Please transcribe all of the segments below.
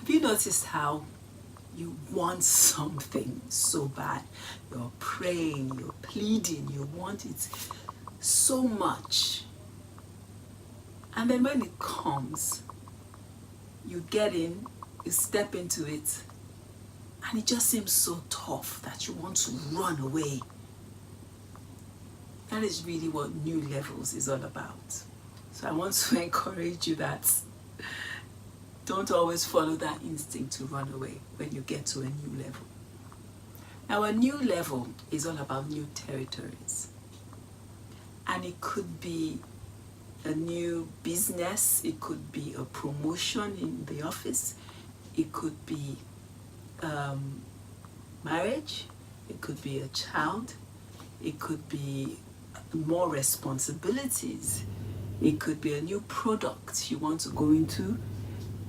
Have you noticed how you want something so bad? You're praying, you're pleading, you want it so much. And then when it comes, you get in, you step into it, and it just seems so tough that you want to run away. That is really what New Levels is all about. So I want to encourage you that don't always follow that instinct to run away when you get to a new level. Now, a new level is all about new territories. And it could be a new business, it could be a promotion in the office, it could be marriage, it could be a child, it could be more responsibilities, it could be a new product you want to go into,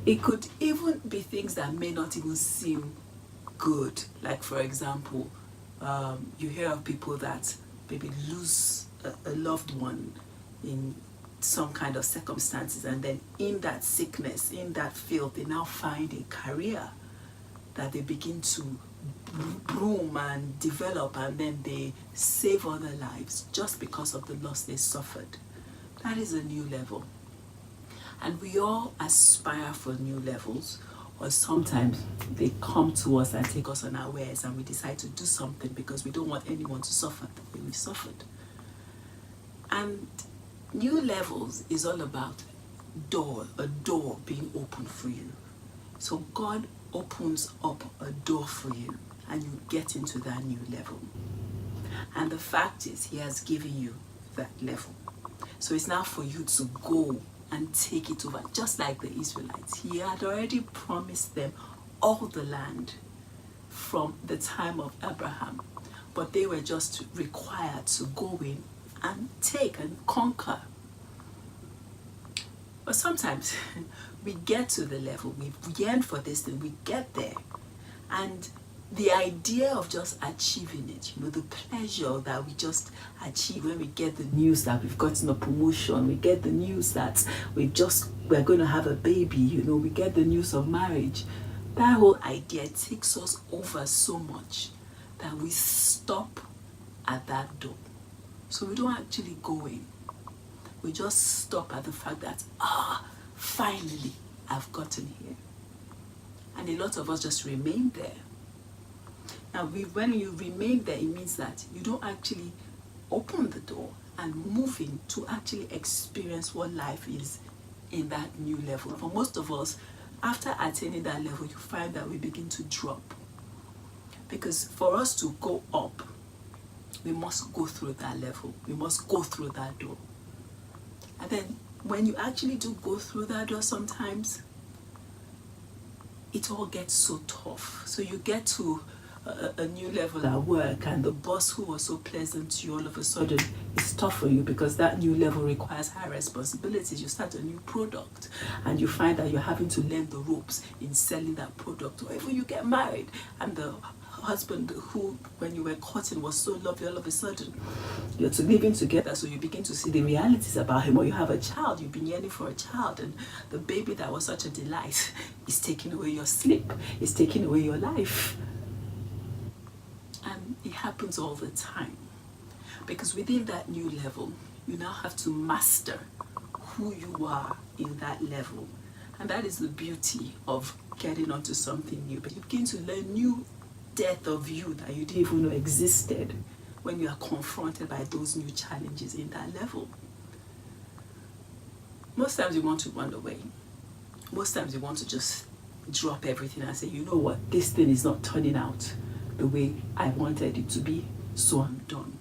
it could even be things that may not even seem good. Like, for example, you hear of people that maybe lose a loved one in some kind of circumstances, and then in that sickness, in that field, they now find a career that they begin to bloom and develop, and then they save other lives just because of the loss they suffered. That is a new level. And we all aspire for new levels, or sometimes they come to us and take us unawares, and we decide to do something because we don't want anyone to suffer the way we suffered. And new levels is all about a door being opened for you. So God opens up a door for you, and you get into that new level. And the fact is, He has given you that level. So it's now for you to go and take it over, just like the Israelites. He had already promised them all the land from the time of Abraham, but they were just required to go in and take and conquer. But sometimes we get to the level, we yearn for this thing, we get there, and the idea of just achieving it, the pleasure that we just achieve when we get the news that we've gotten a promotion, we get the news that we're going to have a baby, we get the news of marriage. That whole idea takes us over so much that we stop at that door. So we don't actually go in. We just stop at the fact that, finally, I've gotten here. And a lot of us just remain there. Now, when you remain there, it means that you don't actually open the door and move in to actually experience what life is in that new level. For most of us, after attaining that level, you find that we begin to drop. Because for us to go up, we must go through that level. We must go through that door. And then when you actually do go through that door, sometimes it all gets so tough. So you get to a new level at work, and the boss who was so pleasant to you all of a sudden is tough for you because that new level requires high responsibilities. You start a new product and you find that you're having to learn the ropes in selling that product. Or even you get married and the husband who, when you were courting, was so lovely, all of a sudden you're living together, so you begin to see the realities about him. Or you have a child, you've been yearning for a child, and the baby that was such a delight is taking away your sleep, is taking away your life. And it happens all the time, because within that new level, you now have to master who you are in that level. And that is the beauty of getting onto something new. But you begin to learn new depth of you that you didn't even know existed when you are confronted by those new challenges in that level. Most times you want to run away. Most times you want to just drop everything and say, you know what, this thing is not turning out the way I wanted it to be, so I'm done.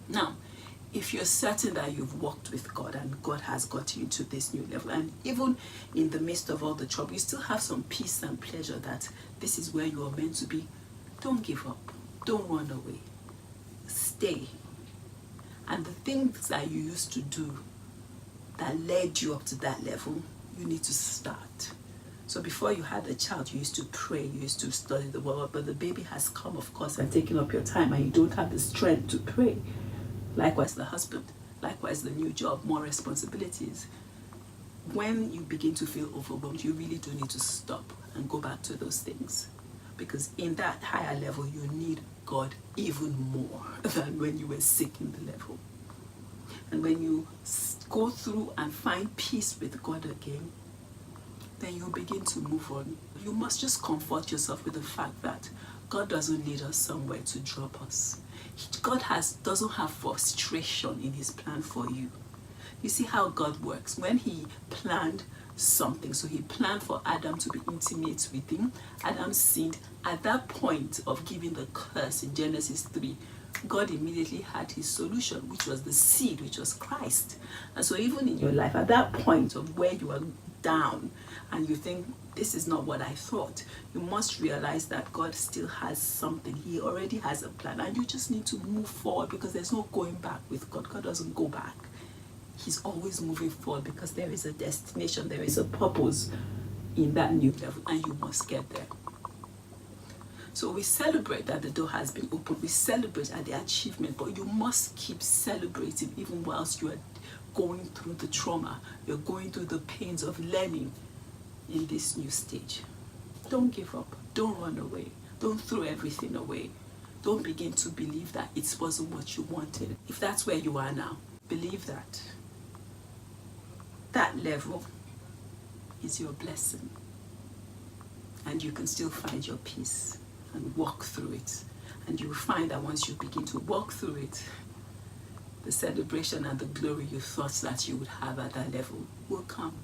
Now, if you're certain that you've walked with God and God has got you to this new level, and even in the midst of all the trouble, you still have some peace and pleasure that this is where you are meant to be, don't give up. Don't run away. Stay. And the things that you used to do that led you up to that level, you need to start. So before you had a child, you used to pray, you used to study the word, but the baby has come, of course, and taken up your time, and you don't have the strength to pray. Likewise, the husband. Likewise, the new job, more responsibilities. when you begin to feel overwhelmed, you really do need to stop and go back to those things. Because in that higher level, you need God even more than when you were seeking the level. And when you go through and find peace with God again, then you begin to move on. You must just comfort yourself with the fact that God doesn't lead us somewhere to drop us. God doesn't have frustration in his plan for you. You see how God works. When he planned something, so he planned for Adam to be intimate with him, Adam sinned. At that point of giving the curse in Genesis 3, God immediately had his solution, which was the seed, which was Christ. And so even in your life, at that point of where you are down and you think, this is not what I thought, you must realize that God still has something. He already has a plan, and you just need to move forward, because there's no going back with God. God doesn't go back. He's always moving forward, because there is a destination, there is a purpose in that new level, and you must get there. So we celebrate that the door has been opened. We celebrate at the achievement, but you must keep celebrating even whilst you are going through the trauma. You're going through the pains of learning in this new stage. Don't give up. Don't run away. Don't throw everything away. Don't begin to believe that it wasn't what you wanted. If that's where you are now, believe that that level is your blessing, and you can still find your peace and walk through it. And you'll find that once you begin to walk through it, the celebration and the glory you thought that you would have at that level will come.